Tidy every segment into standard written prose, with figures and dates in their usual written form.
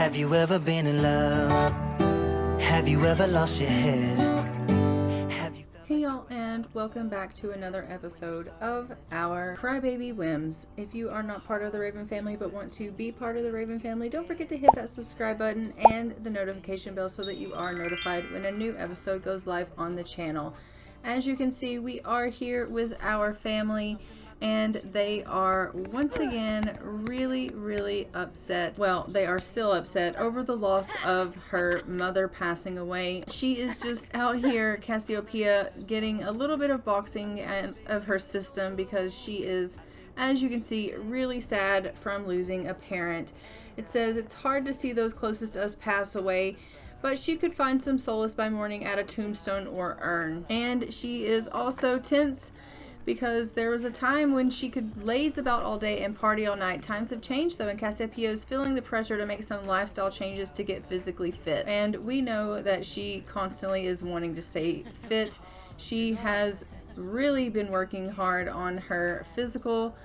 Have you ever been in love? Have you ever lost your head? Hey y'all, and welcome back to another episode of our Crybaby Whims. If you are not part of the Raven family but want to be part of the Raven family, don't forget to hit that subscribe button and the notification bell so that you are notified when a new episode goes live on the channel. As you can see, we are here with our family, and they are once again really upset. Well, they are still upset over the loss of her mother passing away. She is just out here, Cassiopeia, getting a little bit of boxing of her system because she is, as you can see, really sad from losing a parent. It says it's hard to see those closest to us pass away, but she could find some solace by mourning at a tombstone or urn. And she is also tense because there was a time when she could laze about all day and party all night. Times have changed though, and Cassiopeia is feeling the pressure to make some lifestyle changes to get physically fit. And we know that she constantly is wanting to stay fit. She has really been working hard on her physical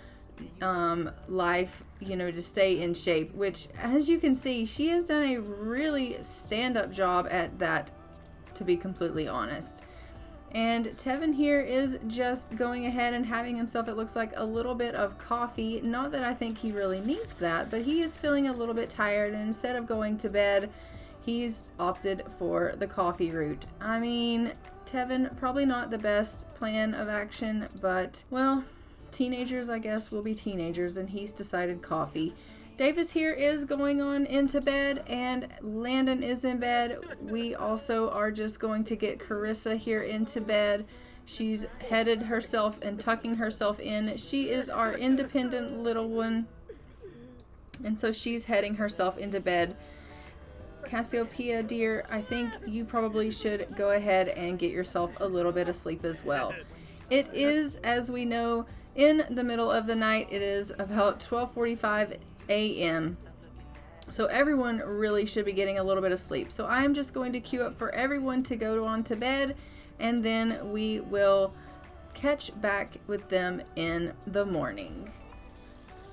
life, to stay in shape, which, as you can see, she has done a really stand-up job at that, to be completely honest. And Tevin here is just going ahead and having himself, it looks like, a little bit of coffee. Not that I think he really needs that, but he is feeling a little bit tired, and instead of going to bed, he's opted for the coffee route. I mean, Tevin, probably not the best plan of action, but, well, teenagers, I guess, will be teenagers, and he's decided coffee. Davis here is going on into bed, and Landon is in bed. We also are just going to get Carissa here into bed. She's headed herself and tucking herself in. She is our independent little one, and so she's heading herself into bed. Cassiopeia, dear, I think you probably should go ahead and get yourself a little bit of sleep as well. It is, as we know, in the middle of the night. It is about 12:45 a.m. So everyone really should be getting a little bit of sleep. So I'm just going to queue up for everyone to go on to bed, and then we will catch back with them in the morning.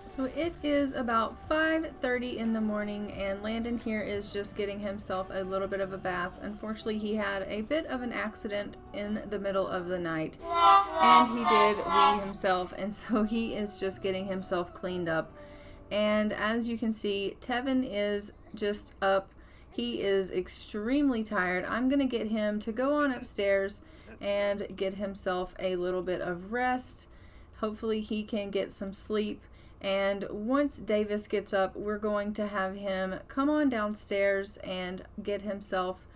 So it is about 5:30 in the morning, and Landon here is just getting himself a little bit of a bath. Unfortunately, he had a bit of an accident in the middle of the night, and he did wee himself, and so he is just getting himself cleaned up. And as you can see, Tevin is just up. He is extremely tired. I'm going to get him to go on upstairs and get himself a little bit of rest. Hopefully he can get some sleep. And once Davis gets up, we're going to have him come on downstairs and get himself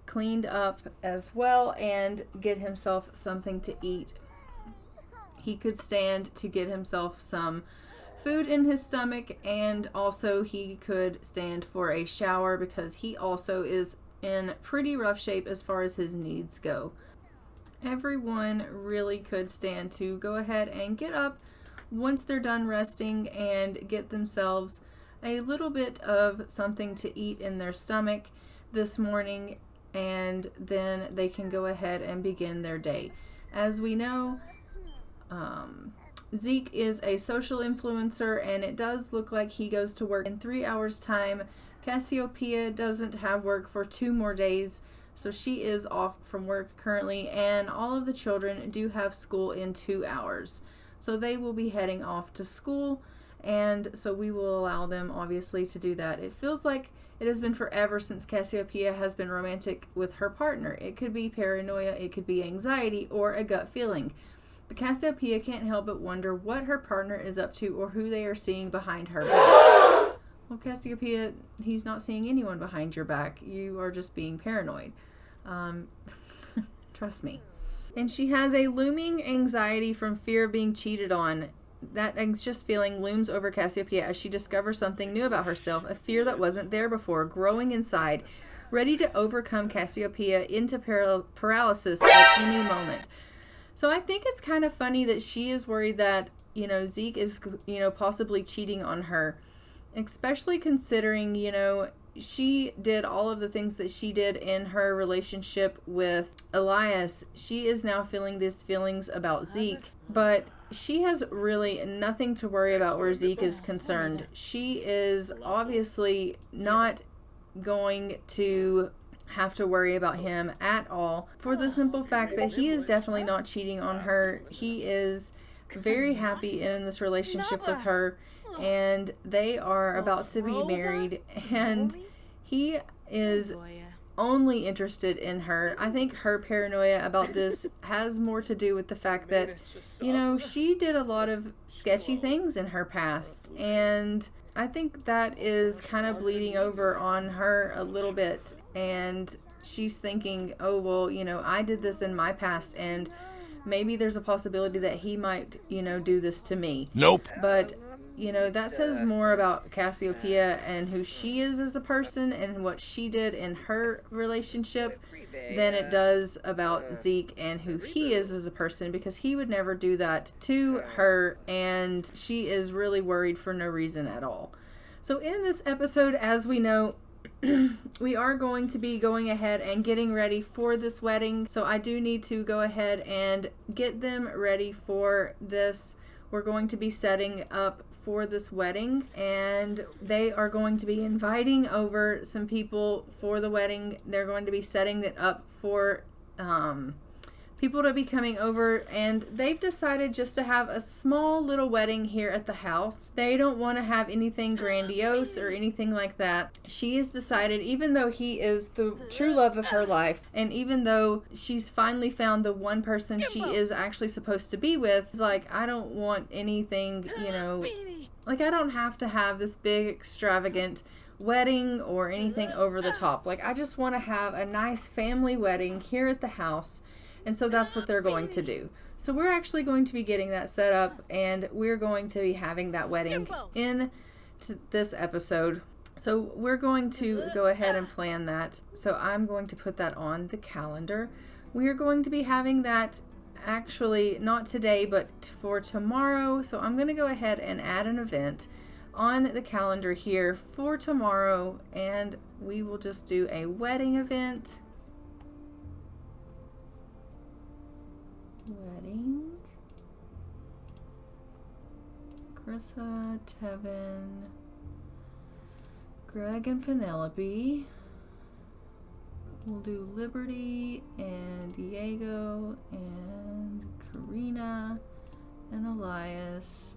cleaned up as well and get himself something to eat. He could stand to get himself some food in his stomach, and also he could stand for a shower because he also is in pretty rough shape as far as his needs go. Everyone really could stand to go ahead and get up once they're done resting and get themselves a little bit of something to eat in their stomach this morning, and then they can go ahead and begin their day. As we know, Zeke is a social influencer, and it does look like he goes to work in 3 hours time. Cassiopeia doesn't have work for 2 more days, so she is off from work currently, and all of the children do have school in 2 hours. So they will be heading off to school, and so we will allow them obviously to do that. It feels like it has been forever since Cassiopeia has been romantic with her partner. It could be paranoia, it could be anxiety, or a gut feeling. But Cassiopeia can't help but wonder what her partner is up to or who they are seeing behind her back. Well, Cassiopeia, he's not seeing anyone behind your back. You are just being paranoid. Trust me. And she has a looming anxiety from fear of being cheated on. That anxious feeling looms over Cassiopeia as she discovers something new about herself, a fear that wasn't there before, growing inside, ready to overcome Cassiopeia into paralysis at any moment. So I think it's kind of funny that she is worried that, Zeke is, possibly cheating on her, especially considering, she did all of the things that she did in her relationship with Elias. She is now feeling these feelings about Zeke, but she has really nothing to worry about where Zeke is concerned. She is obviously not going to have to worry about him at all, for the simple fact that he is definitely not cheating on her. He is very happy in this relationship with her, and they are about to be married, and he is only interested in her. I think her paranoia about this has more to do with the fact that, you know, she did a lot of sketchy things in her past, and I think that is kind of bleeding over on her a little bit, and she's thinking, oh, well, you know, I did this in my past, and maybe there's a possibility that he might, you know, do this to me. Nope. But, you know, that says more about Cassiopeia and who she is as a person and what she did in her relationship than it does about Zeke and who he is as a person, because he would never do that to her, and she is really worried for no reason at all. So in this episode, as we know, we are going to be going ahead and getting ready for this wedding. So I do need to go ahead and get them ready for this. We're going to be setting up for this wedding, and they are going to be inviting over some people for the wedding. They're going to be setting it up for people to be coming over, and they've decided just to have a small little wedding here at the house. They don't want to have anything grandiose or anything like that. She has decided, even though he is the true love of her life, and even though she's finally found the one person she is actually supposed to be with, it's like, I don't want anything, you know, like, I don't have to have this big extravagant wedding or anything over the top. Like, I just want to have a nice family wedding here at the house. And so that's what they're going to do. So we're actually going to be getting that set up, and we're going to be having that wedding in this episode. So we're going to go ahead and plan that. So I'm going to put that on the calendar. We're going to be having that actually not today, but for tomorrow. So I'm going to go ahead and add an event on the calendar here for tomorrow, and we will just do a wedding event. Wedding. Carissa, Tevin, Greg and Penelope. We'll do Liberty and Diego and Karina and Elias.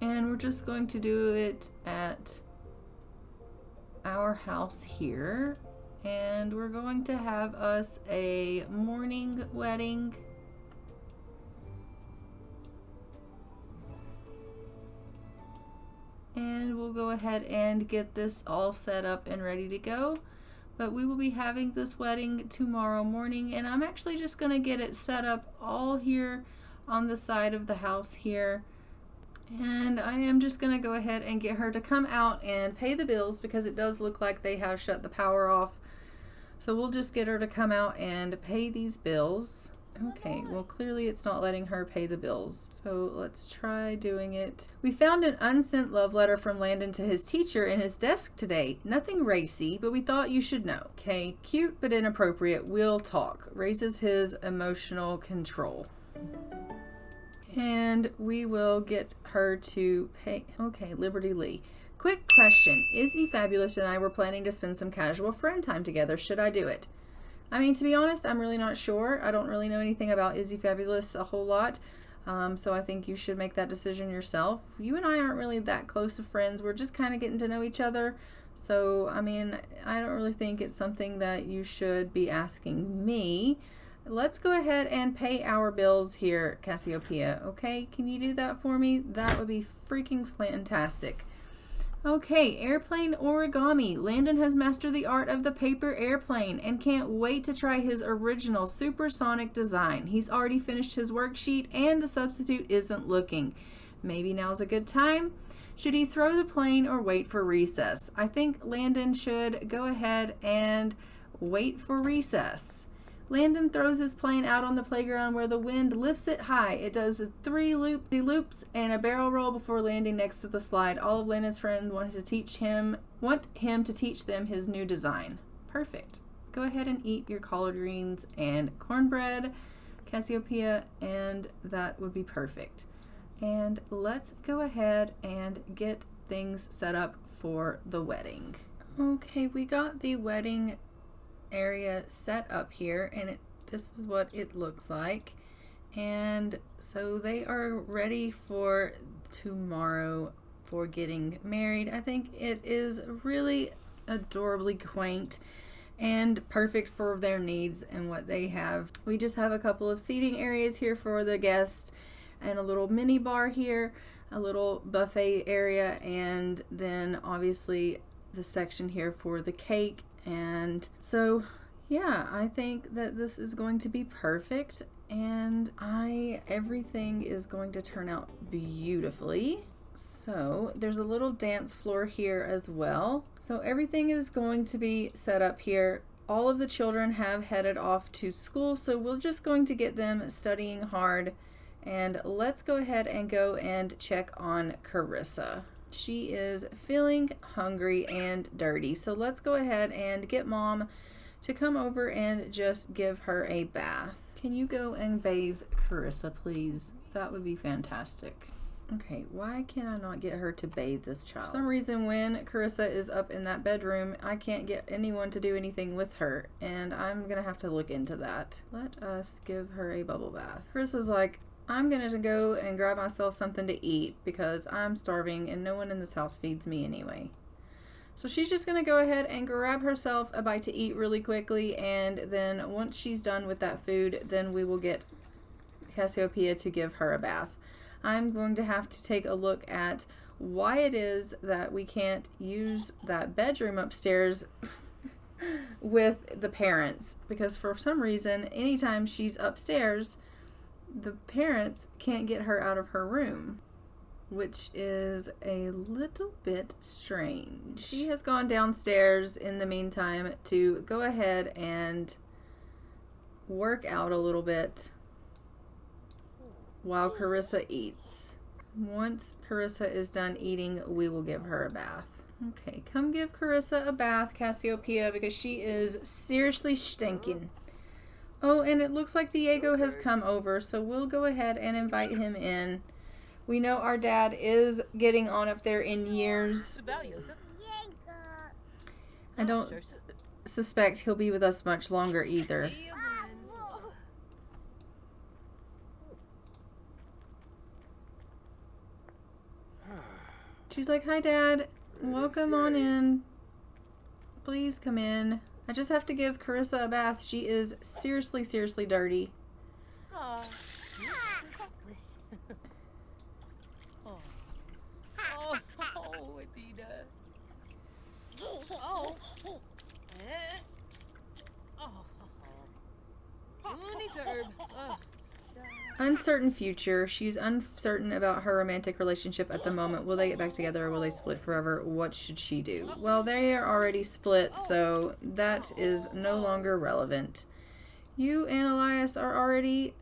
And we're just going to do it at our house here. And we're going to have us a morning wedding. And we'll go ahead and get this all set up and ready to go. But we will be having this wedding tomorrow morning. And I'm actually just going to get it set up all here on the side of the house here. And I am just going to go ahead and get her to come out and pay the bills, because it does look like they have shut the power off. So we'll just get her to come out and pay these bills. Okay, well, clearly it's not letting her pay the bills. So let's try doing it. We found an unsent love letter from Landon to his teacher in his desk today. Nothing racy, but we thought you should know. Okay, cute but inappropriate. We'll talk. Raises his emotional control. And we will get her to pay. Okay, Liberty Lee. Quick question. Izzy Fabulous and I were planning to spend some casual friend time together. Should I do it? I mean, to be honest, I'm really not sure. I don't really know anything about Izzy Fabulous a whole lot. So I think you should make that decision yourself. You and I aren't really that close of friends. We're just kind of getting to know each other. So, I mean, I don't really think it's something that you should be asking me. Let's go ahead and pay our bills here, Cassiopeia. Okay, can you do that for me? That would be freaking fantastic. Okay, airplane origami. Landon has mastered the art of the paper airplane and can't wait to try his original supersonic design. He's already finished his worksheet and the substitute isn't looking. Maybe now's a good time. Should he throw the plane or wait for recess? I think Landon should go ahead and wait for recess. Landon throws his plane out on the playground where the wind lifts it high. It does 3 loop-de-loops and a barrel roll before landing next to the slide. All of Landon's friends want him to teach them his new design. Perfect. Go ahead and eat your collard greens and cornbread, Cassiopeia, and that would be perfect. And let's go ahead and get things set up for the wedding. Okay, we got the wedding area set up here, and this is what it looks like. And so they are ready for tomorrow for getting married. I think it is really adorably quaint and perfect for their needs and what they have. We just have a couple of seating areas here for the guests and a little mini bar here, a little buffet area, and then obviously the section here for the cake. And so yeah, I think that this is going to be perfect, and everything is going to turn out beautifully. So there's a little dance floor here as well. So everything is going to be set up here. All of the children have headed off to school, so we're just going to get them studying hard. And let's go ahead and go and check on Carissa. She is feeling hungry and dirty, so let's go ahead and get Mom to come over and just give her a bath. Can you go and bathe Carissa, please? That would be fantastic. Okay, why can I not get her to bathe this child? For some reason, when Carissa is up in that bedroom, I can't get anyone to do anything with her, and I'm gonna have to look into that. Let us give her a bubble bath. Carissa's like, I'm gonna go and grab myself something to eat because I'm starving and no one in this house feeds me anyway. So she's just gonna go ahead and grab herself a bite to eat really quickly, and then once she's done with that food, then we will get Cassiopeia to give her a bath. I'm going to have to take a look at why it is that we can't use that bedroom upstairs with the parents, because for some reason, anytime she's upstairs, the parents can't get her out of her room, which is a little bit strange. She has gone downstairs in the meantime to go ahead and work out a little bit while Carissa eats. Once Carissa is done eating, we will give her a bath. Okay, come give Carissa a bath, Cassiopeia, because she is seriously stinking. Oh, and it looks like Diego has come over, so we'll go ahead and invite him in. We know our dad is getting on up there in years. I don't suspect he'll be with us much longer either. She's like, hi, Dad. Welcome on in. Please come in. I just have to give Carissa a bath. She is seriously, seriously dirty. Oh. Oh, Adina. Oh. Oh. Uncertain future. She's uncertain about her romantic relationship at the moment. Will they get back together or will they split forever? What should she do? Well, they are already split, so that is no longer relevant. You and Elias are already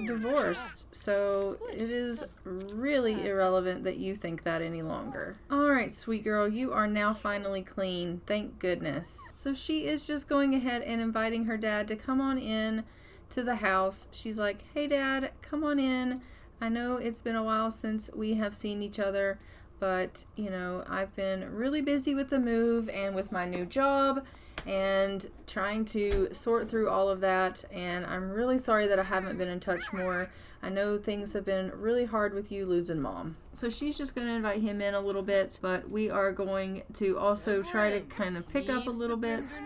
divorced, so it is really irrelevant that you think that any longer. Alright, sweet girl, you are now finally clean. Thank goodness. So she is just going ahead and inviting her dad to come on in to the house. She's like, hey Dad, come on in. I know it's been a while since we have seen each other, but you know, I've been really busy with the move and with my new job and trying to sort through all of that, and I'm really sorry that I haven't been in touch more. I know things have been really hard with you losing Mom. So she's just going to invite him in a little bit, but we are going to also try to kind of pick up a little bit.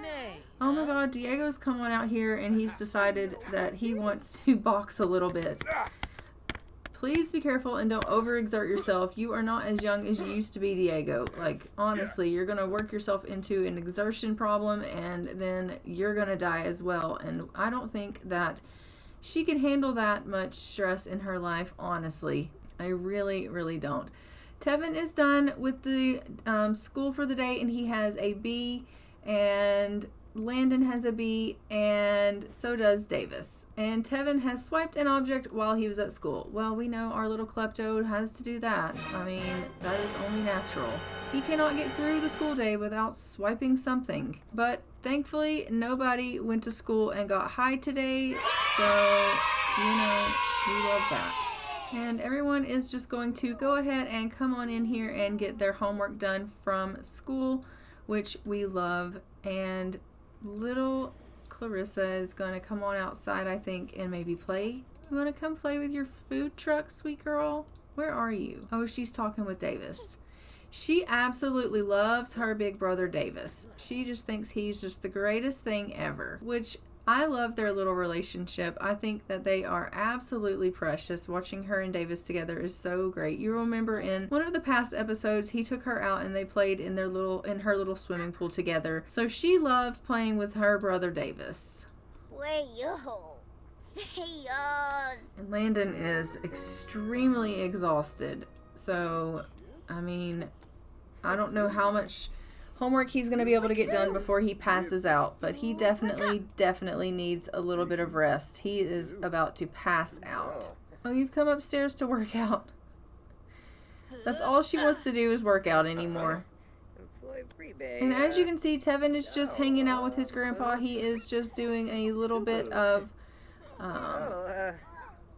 Oh my God, Diego's come on out here and he's decided that he wants to box a little bit. Please be careful and don't overexert yourself. You are not as young as you used to be, Diego. Like, honestly, you're going to work yourself into an exertion problem and then you're going to die as well. And I don't think that she can handle that much stress in her life, honestly. I really, really don't. Tevin is done with the school for the day, and he has a B, and Landon has a B, and so does Davis. And Tevin has swiped an object while he was at school. Well, we know our little klepto has to do that. I mean, that is only natural. He cannot get through the school day without swiping something. But thankfully, nobody went to school and got high today, so, we love that. And everyone is just going to go ahead and come on in here and get their homework done from school, which we love. And little Clarissa is going to come on outside, I think, and maybe play. You want to come play with your food truck, sweet girl? Where are you? Oh, she's talking with Davis. She absolutely loves her big brother Davis. She just thinks he's just the greatest thing ever, which I love their little relationship. I think that they are absolutely precious. Watching her and Davis together is so great. You remember in one of the past episodes, he took her out and they played in her little swimming pool together. So she loves playing with her brother Davis. And Landon is extremely exhausted. So, I mean, I don't know how much homework he's going to be able to get done before he passes out, but he definitely needs a little bit of rest. He is about to pass out. Oh, you've come upstairs to work out. That's all she wants to do is work out anymore. And as you can see, Tevin is just hanging out with his grandpa. He is just doing a little bit of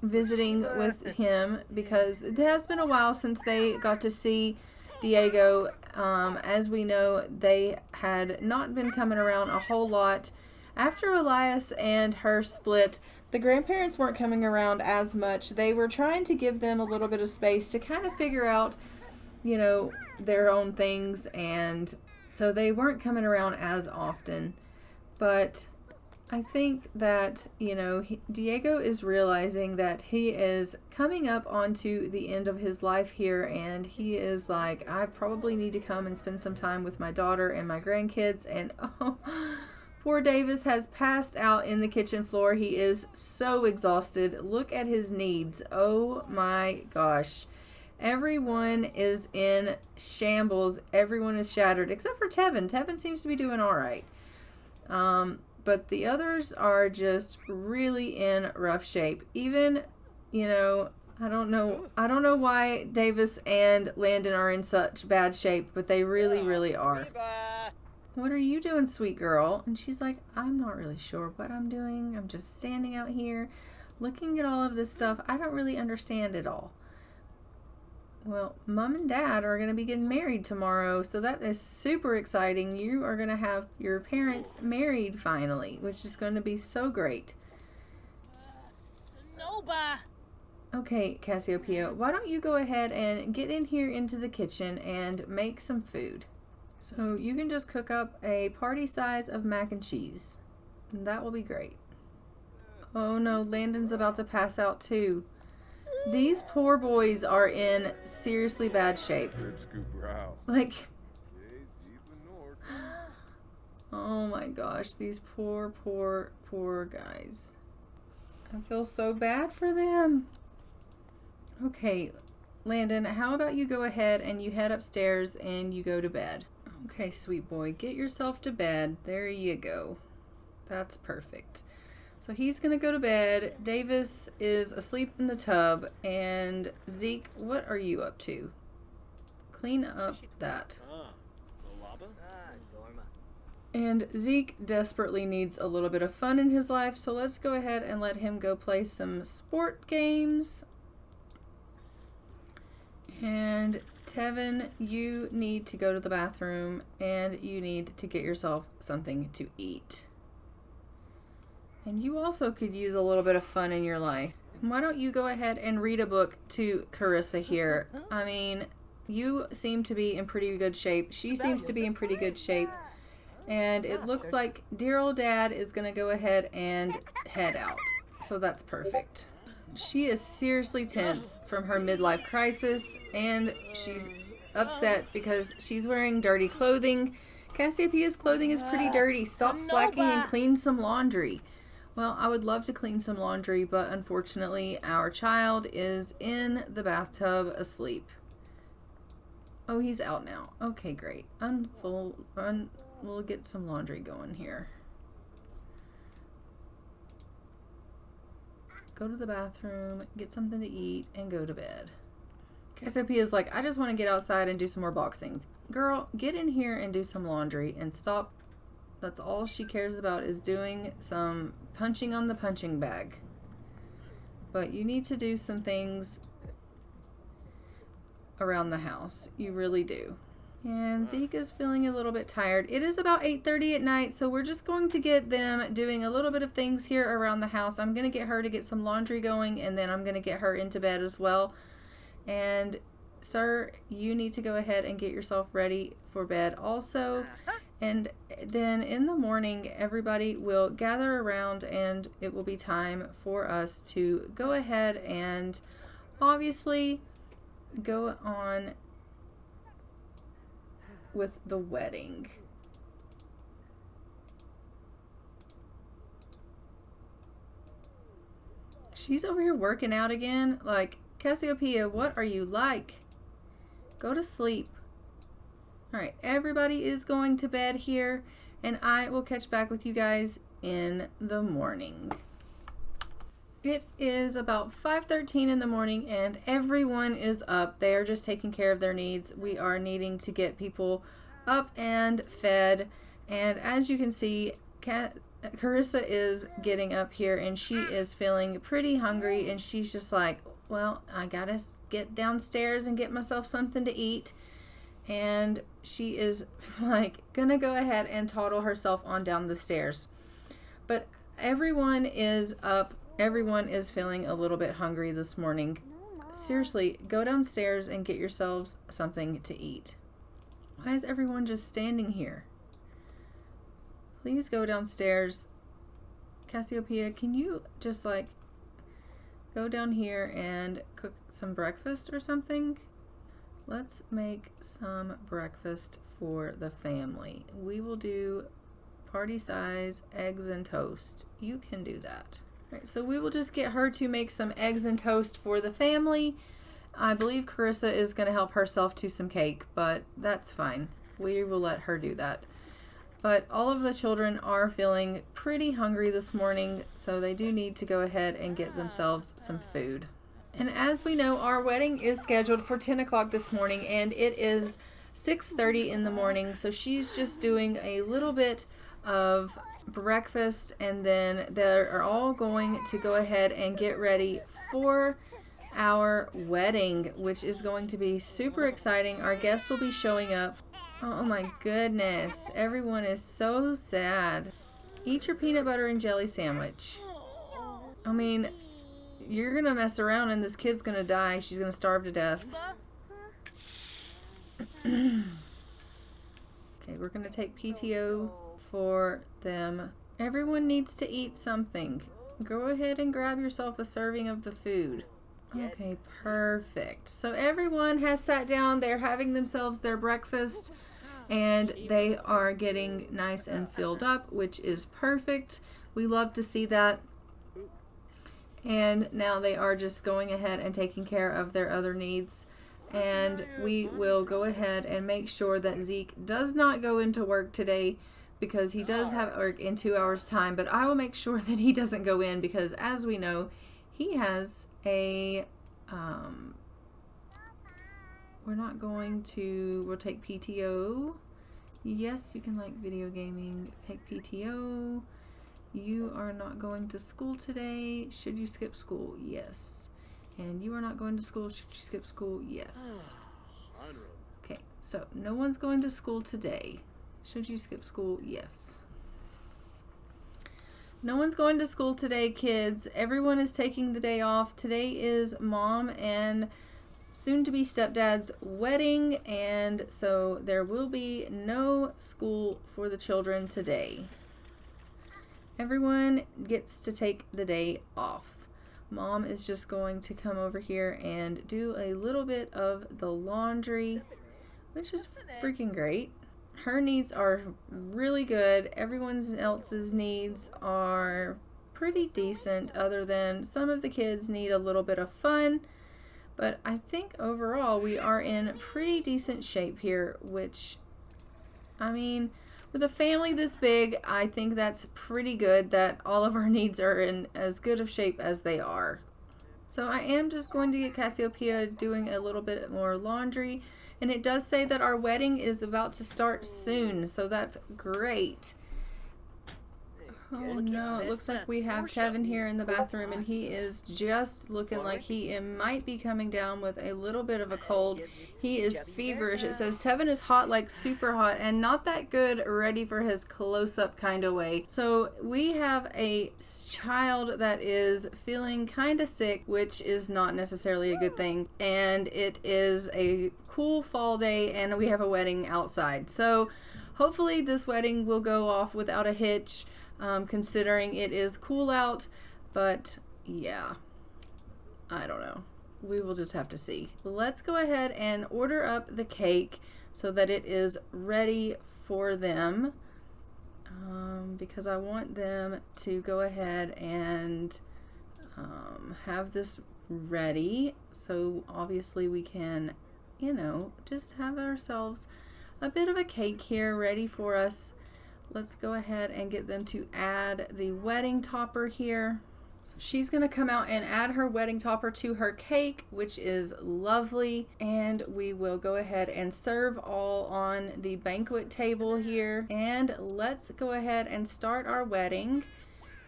visiting with him because it has been a while since they got to see Diego. As we know, they had not been coming around a whole lot. After Elias and her split, the grandparents weren't coming around as much. They were trying to give them a little bit of space to kind of figure out, their own things, and so they weren't coming around as often. But I think that, Diego is realizing that he is coming up onto the end of his life here, and he is like, I probably need to come and spend some time with my daughter and my grandkids. And oh, poor Davis has passed out in the kitchen floor. He is so exhausted. Look at his needs. Oh my gosh. Everyone is in shambles. Everyone is shattered, except for Tevin. Tevin seems to be doing all right. But the others are just really in rough shape. Even, I don't know why Davis and Landon are in such bad shape, but they really are. What are you doing, sweet girl? And she's like, I'm not really sure what I'm doing. I'm just standing out here looking at all of this stuff. I don't really understand it all. Well, Mom and Dad are going to be getting married tomorrow, so that is super exciting. You are going to have your parents married finally, which is going to be so great. Okay, Cassiopeia, why don't you go ahead and get in here into the kitchen and make some food. So you can just cook up a party size of mac and cheese. That will be great. Oh no, Landon's about to pass out too. These poor boys are in seriously bad shape. Like, oh my gosh, these poor guys. I feel so bad for them. Okay, Landon, how about you go ahead and you head upstairs and you go to bed. Okay, sweet boy, get yourself to bed. There you go. That's perfect. So he's going to go to bed. Davis is asleep in the tub. And Zeke, what are you up to? Clean up that. And Zeke desperately needs a little bit of fun in his life. So let's go ahead and let him go play some sport games. And Tevin, you need to go to the bathroom. And you need to get yourself something to eat. And you also could use a little bit of fun in your life. Why don't you go ahead and read a book to Carissa here? I mean, you seem to be in pretty good shape. She seems to be in pretty good shape. And it looks like dear old dad is going to go ahead and head out. So that's perfect. She is seriously tense from her midlife crisis. And she's upset because she's wearing dirty clothing. Cassiopeia's clothing is pretty dirty. Stop slacking and clean some laundry. Well, I would love to clean some laundry, but unfortunately our child is in the bathtub asleep. Oh, he's out now. Okay, great. We'll get some laundry going here. Go to the bathroom, get something to eat, and go to bed. Cassiopeia's like, I just want to get outside and do some more boxing. Girl, get in here and do some laundry and stop. That's all she cares about, is doing some punching on the punching bag. But you need to do some things around the house. You really do. And Zeke is feeling a little bit tired. It is about 8:30 at night, so we're just going to get them doing a little bit of things here around the house. I'm going to get her to get some laundry going, and then I'm going to get her into bed as well. And sir, you need to go ahead and get yourself ready for bed also. And then in the morning, everybody will gather around, and it will be time for us to go ahead and obviously go on with the wedding. She's over here working out again. Like, Cassiopeia, what are you like? Go to sleep. Alright, everybody is going to bed here, and I will catch back with you guys in the morning. It is about 5:13 in the morning, and everyone is up. They are just taking care of their needs. We are needing to get people up and fed, and as you can see, Carissa is getting up here, and she is feeling pretty hungry, and she's just like, well, I gotta get downstairs and get myself something to eat. And she is like gonna go ahead and toddle herself on down the stairs. But everyone is up. Everyone is feeling a little bit hungry this morning. Seriously, go downstairs and get yourselves something to eat. Why is everyone just standing here? Please go downstairs. Cassiopeia, can you just like go down here and cook some breakfast or something? Let's make some breakfast for the family. We will do party size eggs and toast. You can do that. All right, so we will just get her to make some eggs and toast for the family. I believe Carissa is going to help herself to some cake, but that's fine. We will let her do that. But all of the children are feeling pretty hungry this morning, so they do need to go ahead and get themselves some food. And as we know, our wedding is scheduled for 10 o'clock this morning, and it is 6:30 in the morning, so she's just doing a little bit of breakfast, and then they're all going to go ahead and get ready for our wedding, which is going to be super exciting. Our guests will be showing up. Oh my goodness, everyone is so sad. Eat your peanut butter and jelly sandwich. I mean, you're gonna mess around and this kid's gonna die. She's gonna starve to death. Okay, we're gonna take PTO for them. Everyone needs to eat something. Go ahead and grab yourself a serving of the food. Okay, perfect. So everyone has sat down. They're having themselves their breakfast, and they are getting nice and filled up, which is perfect. We love to see that. And now they are just going ahead and taking care of their other needs. And we will go ahead and make sure that Zeke does not go into work today, because he does have work in 2 hours time. But I will make sure that he doesn't go in, because as we know, he has a, we'll take PTO. Yes, you can like video gaming, take PTO. You are not going to school today. Should you skip school? Yes. And you are not going to school. Should you skip school? Yes. Okay, so no one's going to school today. Should you skip school? Yes. No one's going to school today, kids. Everyone is taking the day off. Today is mom and soon-to-be stepdad's wedding, and so there will be no school for the children today. Everyone gets to take the day off. Mom is just going to come over here and do a little bit of the laundry, which is freaking great. Her needs are really good. Everyone else's needs are pretty decent, other than some of the kids need a little bit of fun. But I think overall we are in pretty decent shape here, which, I mean, with a family this big, I think that's pretty good that all of our needs are in as good of shape as they are. So I am just going to get Cassiopeia doing a little bit more laundry. And it does say that our wedding is about to start soon, so that's great. Oh no, it looks like we have Tevin here in the bathroom, and he is just looking like he might be coming down with a little bit of a cold. He is feverish. It says Tevin is hot, like super hot, and not that good, ready for his close-up kind of way. So we have a child that is feeling kind of sick, which is not necessarily a good thing, and it is a cool fall day, and we have a wedding outside. So hopefully this wedding will go off without a hitch. Considering it is cool out, but yeah, I don't know. We will just have to see. Let's go ahead and order up the cake so that it is ready for them, because I want them to go ahead and have this ready, so obviously we can, you know, just have ourselves a bit of a cake here ready for us. Let's go ahead and get them to add the wedding topper here. So she's going to come out and add her wedding topper to her cake, which is lovely. And we will go ahead and serve all on the banquet table here. And let's go ahead and start our wedding.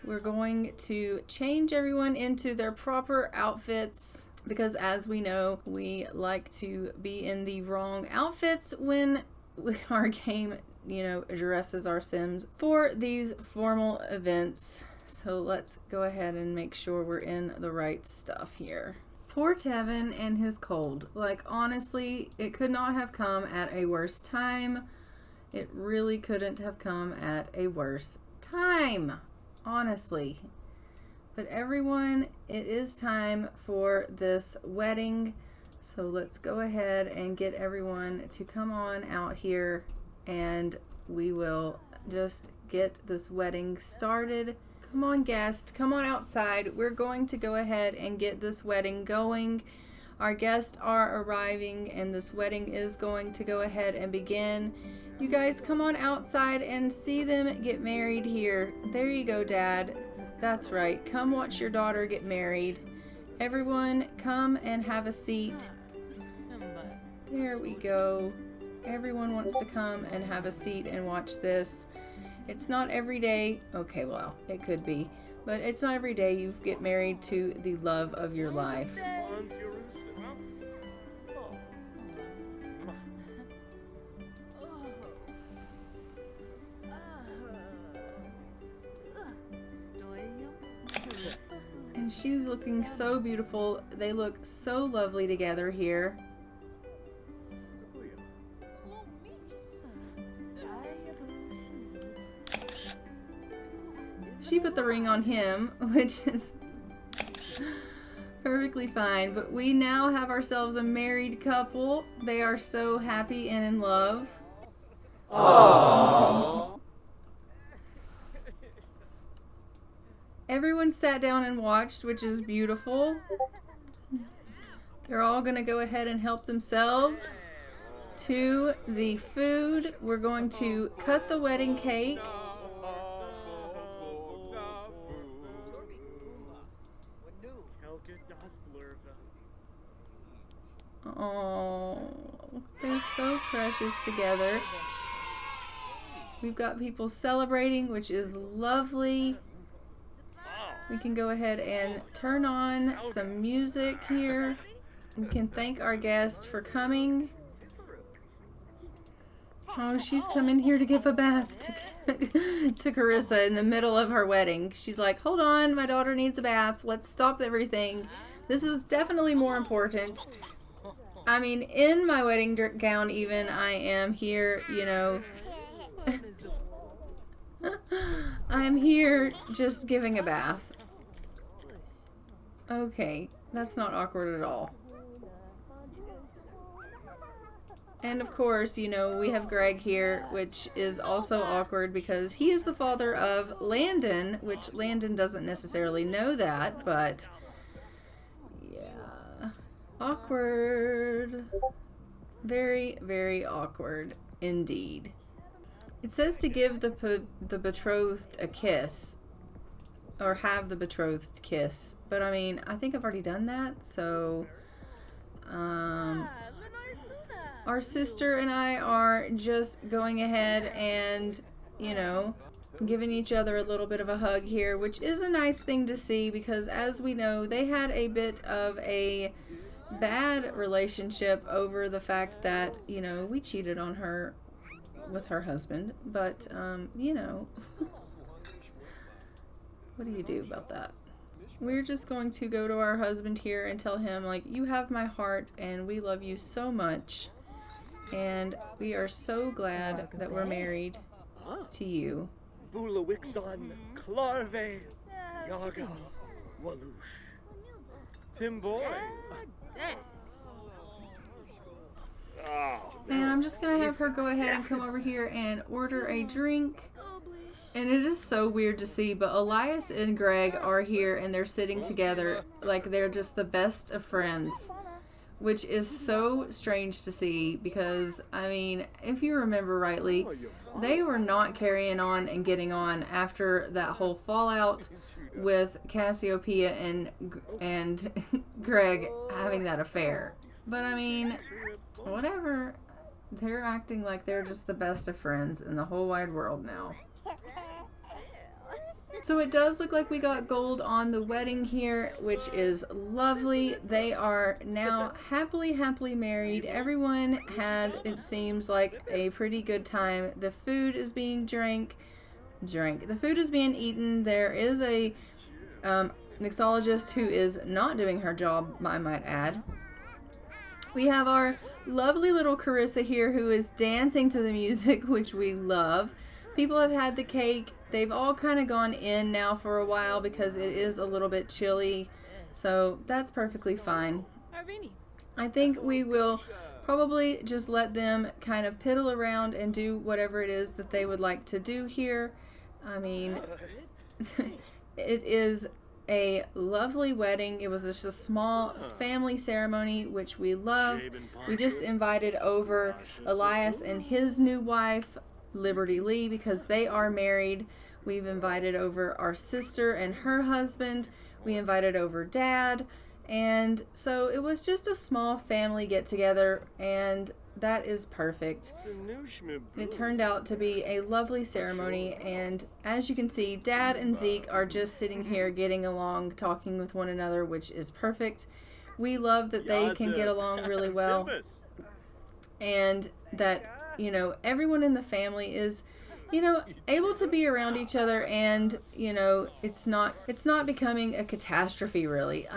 We're going to change everyone into their proper outfits, because as we know, we like to be in the wrong outfits when our game, you know, addresses our Sims for these formal events. So let's go ahead and make sure we're in the right stuff here. Poor Tevin and his cold. Like, honestly, it could not have come at a worse time. It really couldn't have come at a worse time, honestly. But everyone, it is time for this wedding. So let's go ahead and get everyone to come on out here, and we will just get this wedding started. Come on, guest, come on outside. We're going to go ahead and get this wedding going. Our guests are arriving, and this wedding is going to go ahead and begin. You guys come on outside and see them get married here. There you go, Dad. That's right. Come watch your daughter get married. Everyone, come and have a seat. There we go. Everyone wants to come and have a seat and watch this. It's not every day. Okay, well, it could be. But it's not every day you get married to the love of your life. And she's looking so beautiful. They look so lovely together here. She put the ring on him, which is perfectly fine. But we now have ourselves a married couple. They are so happy and in love. Aww. Everyone sat down and watched, which is beautiful. They're all going to go ahead and help themselves to the food. We're going to cut the wedding cake. Oh, they're so precious together. We've got people celebrating, which is lovely. We can go ahead and turn on some music here. We can thank our guest for coming. Oh, she's coming here to give a bath to Carissa in the middle of her wedding. She's like, hold on, my daughter needs a bath. Let's stop everything. This is definitely more important. I mean, in my wedding gown even, I am here, you know. I'm here just giving a bath. Okay, that's not awkward at all. And of course, you know, we have Greg here, which is also awkward because he is the father of Landon, which Landon doesn't necessarily know that, but yeah. Awkward. Very, very awkward indeed. It says to give the betrothed a kiss, or have the betrothed kiss, but I mean, I think I've already done that, so our sister and I are just going ahead and, you know, giving each other a little bit of a hug here, which is a nice thing to see because, as we know, they had a bit of a bad relationship over the fact that, you know, we cheated on her with her husband, but you know, what do you do about that? We're just going to go to our husband here and tell him, like, you have my heart and we love you so much and we are so glad that we're married to you. Bulawixon, Clarve, Yaga, Walush. Timboy. And I'm just gonna have her go ahead and come over here and order a drink. And it is so weird to see, but Elias and Greg are here and they're sitting together like they're just the best of friends, which is so strange to see because, I mean, if you remember rightly, they were not carrying on and getting on after that whole fallout with Cassiopeia and Greg having that affair. But I mean, whatever. They're acting like they're just the best of friends in the whole wide world now. So it does look like we got gold on the wedding here, which is lovely. They are now happily married. Everyone had, it seems like, a pretty good time. The food is being drank. The food is being eaten. There is a mixologist who is not doing her job, I might add. We have our lovely little Carissa here who is dancing to the music, which we love. People have had the cake. They've all kind of gone in now for a while because it is a little bit chilly. So that's perfectly fine. I think we will probably just let them kind of piddle around and do whatever it is that they would like to do here. I mean, it is a lovely wedding. It was just a small family ceremony, which we love. We just invited over Elias and his new wife, Liberty Lee, because they are married. We've invited over our sister and her husband. We invited over Dad. And so it was just a small family get together, and that is perfect. It turned out to be a lovely ceremony, and as you can see, Dad and Zeke are just sitting here getting along, talking with one another, which is perfect. We love that they can get along really well, and that, you know, everyone in the family is, you know, able to be around each other, and, you know, it's not becoming a catastrophe, really.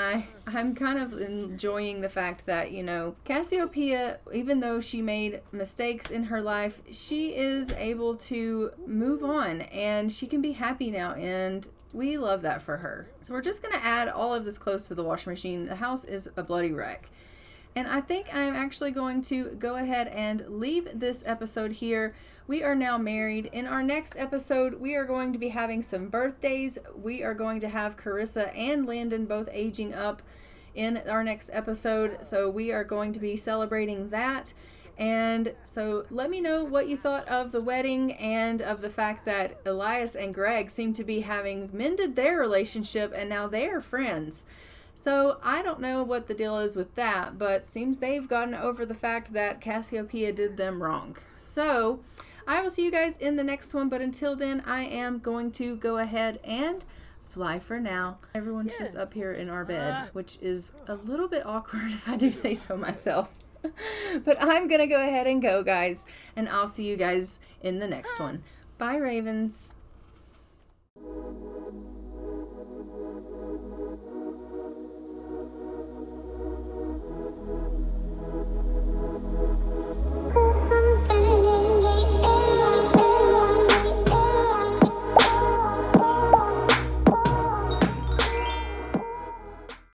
I'm kind of enjoying the fact that, you know, Cassiopeia, even though she made mistakes in her life, she is able to move on and she can be happy now, and we love that for her. So we're just going to add all of this clothes to the washing machine. The house is a bloody wreck. And I think I'm actually going to go ahead and leave this episode here. We are now married. In our next episode, we are going to be having some birthdays. We are going to have Carissa and Landon both aging up in our next episode. So we are going to be celebrating that. And so let me know what you thought of the wedding and of the fact that Elias and Greg seem to be having mended their relationship and now they are friends. So I don't know what the deal is with that, but seems they've gotten over the fact that Cassiopeia did them wrong. So I will see you guys in the next one, but until then, I am going to go ahead and fly for now. Everyone's just up here in our bed, which is a little bit awkward if I do say so myself. But I'm going to go ahead and go, guys, and I'll see you guys in the next one. Bye, Ravens.